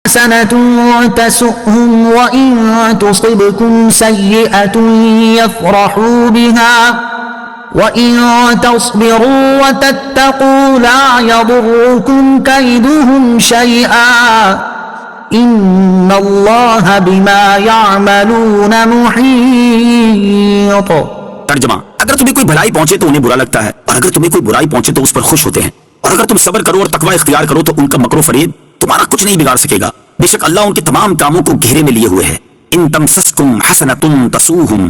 حسنة تسؤهم وإن تصبكم سيئة يفرحوا بها وَإِن تَصْبِرُوا وَتَتَّقُوا لَا يَضُرُّكُمْ كَيْدُهُمْ شَيْئًا إِنَّ اللَّهَ بِمَا يَعْمَلُونَ مُحِيطٌ۔ ترجمہ: اگر تمہیں کوئی بھلائی پہنچے تو انہیں برا لگتا ہے، اور اگر تمہیں کوئی برائی پہنچے تو اس پر خوش ہوتے ہیں، اور اگر تم صبر کرو اور تقوی اختیار کرو تو ان کا مکر و فریب تمہارا کچھ نہیں بگاڑ سکے گا، بے شک اللہ ان کے تمام کاموں کو گھیرے میں لیے ہوئے ہے۔ ان تمسسکم حسنۃ تسؤہم،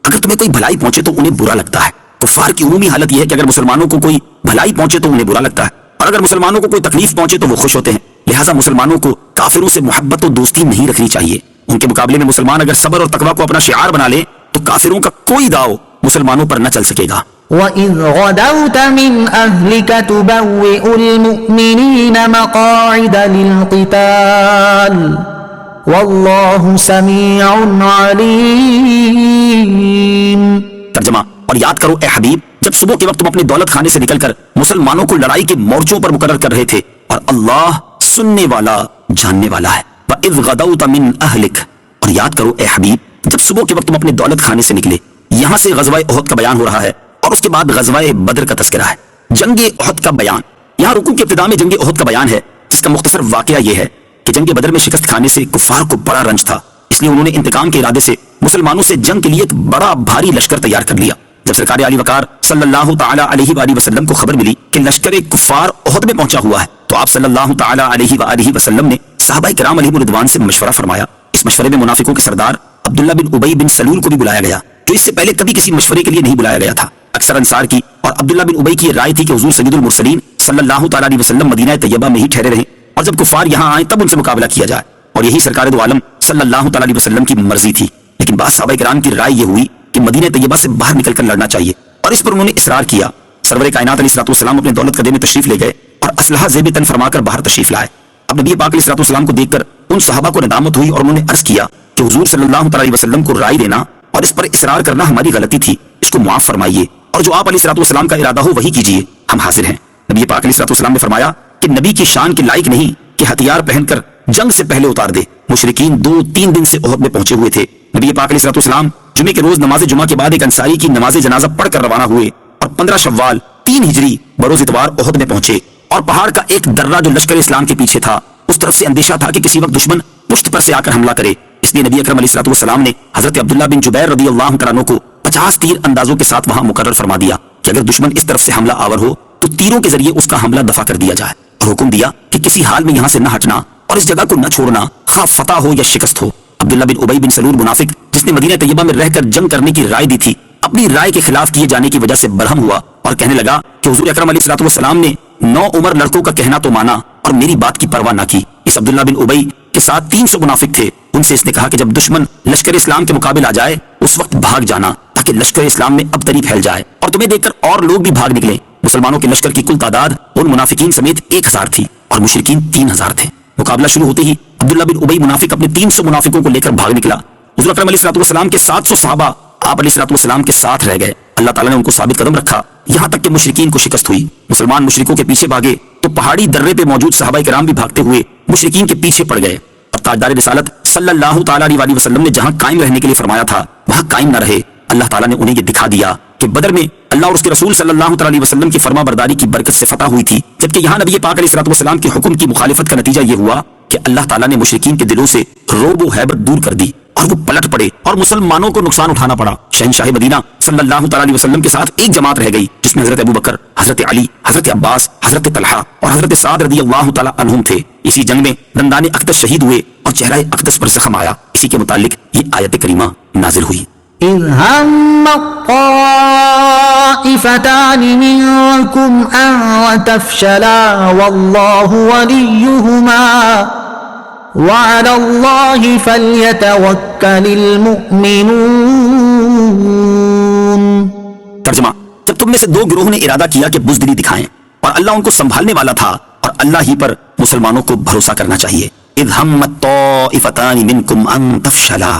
اگر تمہیں کوئی بھلائی پہنچے تو انہیں برا لگتا ہے۔ کفار کی عمومی حالت یہ ہے کہ اگر مسلمانوں کو کوئی بھلائی پہنچے تو انہیں برا لگتا ہے، اور اگر مسلمانوں کو کوئی تکلیف پہنچے تو وہ خوش ہوتے ہیں۔ لہٰذا مسلمانوں کو کافروں سے محبت و دوستی نہیں رکھنی چاہیے۔ ان کے مقابلے میں مسلمان اگر صبر اور تقوی کو اپنا شعار بنا لے تو کافروں کا کوئی داؤ مسلمانوں پر نہ چل سکے گا۔ وَإِذْ غَدَوْتَ مِنْ أَهْلِكَ تُبَوِّئُ الْمُؤْمِنِينَ مَقَاعِدَ لِلْقِتَالِ وَاللَّهُ سَمِيعٌ عَلِيمٌ۔ ترجمہ: اور یاد کرو اے حبیب، جب صبح کے وقت تم اپنے دولت خانے سے نکل کر مسلمانوں کو لڑائی کے مورچوں پر مقرر کر رہے تھے، اور اللہ سننے والا جاننے والا ہے۔ وَإِذْ غَدَوْتَ مِنْ أَهْلِكَ، اور یاد کرو اے حبیب، جب صبح کے وقت تم اپنے دولت خانے سے نکلے۔ یہاں سے غزوہ احد کا بیان ہو رہا ہے، اور اس کے بعد غزوہ بدر کا تذکرہ ہے۔ جنگ احد کا بیان، یہاں رکوع کے ابتدا میں جنگ احد کا بیان ہے، جس کا مختصر واقعہ یہ ہے کہ جنگ بدر میں شکست کھانے سے کفار کو بڑا رنج تھا، اس لیے انہوں نے انتقام کے ارادے سے مسلمانوں سے جنگ کے لیے ایک بڑا بھاری لشکر تیار کر لیا۔ جب سرکار علی وقار صلی اللہ تعالی علیہ وآلہ وسلم کو خبر ملی کہ لشکر کفار احد میں پہنچا ہوا ہے تو آپ صلی اللہ تعالی علیہ وآلہ وسلم نے صحابہ کرام علیہم رضوان سے مشورہ فرمایا۔ اس مشورے میں منافقوں کے سردار عبداللہ بن ابی بن سلول کو بھی بلایا گیا، جو اس سے پہلے کبھی کسی مشورے کے لیے نہیں بلایا گیا تھا۔ اکثر انصار کی اور عبداللہ بن ابی کی یہ رائے تھی کہ حضور سید المرسلین صلی اللہ تعالی علیہ وسلم مدینہ طیبہ میں ہی ٹھہرے رہیں، اور جب کفار یہاں آئیں تب ان سے مقابلہ کیا جائے، اور یہی سرکار دو عالم صلی اللہ تعالی علیہ وسلم کی مرضی تھی۔ لیکن بعض صحابہ کرام کی رائے یہ ہوئی کہ مدینہ طیبہ سے باہر نکل کر لڑنا چاہیے، اور اس پر انہوں نے اصرار کیا۔ سرور کائنات علیہ الصلوۃ والسلام اپنے دولت قدے میں تشریف لے گئے اور اسلحہ زیب تن فرما کر باہر تشریف لائے۔ اب نبی پاک علیہ الصلوۃ والسلام کو دیکھ کر ان صحابہ کو ندامت ہوئی، اور انہوں نے عرض کیا کہ حضور صلی اللہ تعالی علیہ وسلم کو رائے دینا اور اس پر اصرار کرنا ہماری غلطی تھی، اس کو معاف فرمائیے، اور جو آپ علیہ الصلوۃ والسلام کا ارادہ ہو وہی کیجیے، ہم حاضر ہیں۔ نبی پاک علیہ الصلوۃ والسلام نے فرمایا کہ نبی کی شان کے لائق نہیں کہ ہتھیار پہن کر جنگ سے پہلے اتار دے۔ مشرکین 2-3 دن سے احد میں پہنچے ہوئے تھے۔ نبی پاک علیہ الصلوۃ والسلام جمعے کے روز نماز جمعہ کے بعد ایک انصاری کی نماز جنازہ پڑھ کر روانہ ہوئے، اور 15 شوال 3 ہجری بروز اتوار احد میں پہنچے، اور پہاڑ کا ایک درہ جو لشکر اسلام کے پیچھے تھا اس طرف سے اندیشہ تھا کہ کسی وقت دشمن پشت پر سے آ کر حملہ کرے، اس لیے نبی اکرم علیہ الصلوۃ والسلام نے حضرت عبداللہ بن جبیر رضی اللہ تعالیٰ عنہ کو 50 تیر اندازوں کے ساتھ وہاں مقرر فرما دیا کہ اگر دشمن اس طرف سے حملہ آور ہو تو تیروں کے ذریعے اس کا حملہ دفع کر دیا جائے، اور حکم دیا کہ کسی حال میں یہاں سے نہ ہٹنا اور اس جگہ کو نہ چھوڑنا، خواہ فتح ہو یا شکست ہو۔ عبداللہ بن ابی بن سلول منافق جس نے مدینہ طیبہ میں رہ کر جنگ کرنے کی رائے دی تھی، اپنی رائے کے خلاف کیے جانے کی وجہ سے برہم ہوا اور کہنے لگا کہ حضور اکرم علیہ الصلوۃ والسلام نے 9 عمر لڑکوں کا کہنا تو مانا اور میری بات کی پرواہ نہ کی۔ اس عبداللہ بن ابی کے ساتھ 300 منافق تھے، ان سے اس نے کہا کہ جب دشمن لشکر اسلام کے مقابل آ جائے اس وقت بھاگ جانا تاکہ لشکر اسلام میں ابتری پھیل جائے، اور تمہیں دیکھ کر اور لوگ بھی بھاگ نکلیں۔ مسلمانوں کے لشکر کی کل تعداد ان منافقین سمیت 1000 تھی، اور مشرکین 3000 تھے۔ مقابلہ شروع ہوتے ہی عبداللہ بن ابی منافق اپنے 300 منافقوں کو لے کر بھاگ نکلا۔ حضور اکرم علیہ الصلوۃ والسلام کے 700 صحابہ آپ علیہ الصلوۃ والسلام کے ساتھ رہ گئے۔ اللہ تعالیٰ نے ان کو ثابت قدم رکھا یہاں تک کہ مشرکین کو شکست ہوئی۔ مسلمان مشرکوں کے پیچھے بھاگے تو پہاڑی درے پہ موجود صحابہ کرام بھی بھاگتے ہوئے مشرکین کے پیچھے پڑ گئے، اور تاجدار رسالت صلی اللہ تعالیٰ علیہ وسلم نے جہاں قائم رہنے کے لیے فرمایا تھا وہاں قائم نہ رہے۔ اللہ تعالیٰ نے انہیں یہ دکھا دیا کہ بدر میں اللہ اور اس کے رسول صلی اللہ تعالیٰ علیہ وسلم کی فرما برداری کی برکت سے فتح ہوئی تھی، جبکہ یہاں نبی پاک علیہ الصلوۃ والسلام کے حکم کی مخالفت کا نتیجہ یہ ہوا کہ اللہ تعالیٰ نے مشرکین کے دلوں سے رعب و ہیبت دور کر دی، اور وہ پلٹ پڑے اور مسلمانوں کو نقصان اٹھانا پڑا۔ شہنشاہ مدینہ صلی اللہ تعالیٰ علیہ وسلم کے ساتھ ایک جماعت رہ گئی جس میں حضرت ابو بکر، حضرت علی، حضرت عباس، حضرت طلحہ اور حضرت سعد رضی اللہ تعالیٰ عنہم تھے۔ اسی جنگ میں دندان اقدس شہید ہوئے اور چہرہ اقدس پر زخم آیا۔ اسی کے متعلق یہ آیت کریمہ نازل ہوئی۔ إِذْ هَمَّ الطَّائِفَتَانِ مِنكُمْ أَن تَفْشَلَا وَاللَّهُ وَلِيُّهُمَا وَعَلَى اللَّهِ فَلْيَتَوَكَّلِ الْمُؤْمِنُونَ۔ ترجمہ: جب تم میں سے 2 گروہوں نے ارادہ کیا کہ بزدلی دکھائیں اور اللہ ان کو سنبھالنے والا تھا، اور اللہ ہی پر مسلمانوں کو بھروسہ کرنا چاہیے۔ اذ ہمت طائفتان منکم ان تفشلا،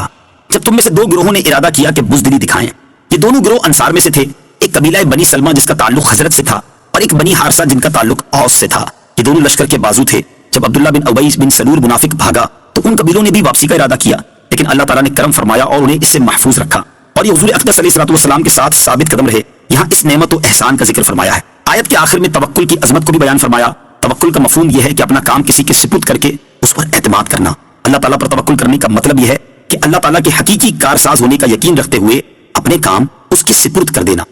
جب تم میں سے 2 گروہوں نے ارادہ کیا کہ بزدلی دکھائیں۔ یہ دونوں گروہ انصار میں سے تھے، ایک قبیلہ بنی سلمہ جس کا تعلق حضرت سے تھا، اور ایک بنی حارثہ جن کا تعلق اوس سے تھا۔ یہ دونوں لشکر کے بازو تھے۔ جب عبداللہ بن ابی بن سلول منافق بھاگا تو ان قبیلوں نے بھی واپسی کا ارادہ کیا، لیکن اللہ تعالیٰ نے کرم فرمایا اور انہیں اس سے محفوظ رکھا، اور یہ حضور اقدس علیہ الصلوۃ والسلام کے ساتھ ثابت قدم رہے۔ یہاں اس نعمت و احسان کا ذکر فرمایا ہے۔ آیت کے آخر میں توکل کی عظمت کو بھی بیان فرمایا۔ توکل کا مفہوم یہ ہے کہ اپنا کام کسی کے سپرد کر کے اس پر اعتماد کرنا۔ اللہ تعالیٰ پر توکل کرنے کا مطلب یہ ہے کہ اللہ تعالیٰ کے حقیقی کارساز ہونے کا یقین رکھتے ہوئے اپنے کام اس کے سپرد کر دینا۔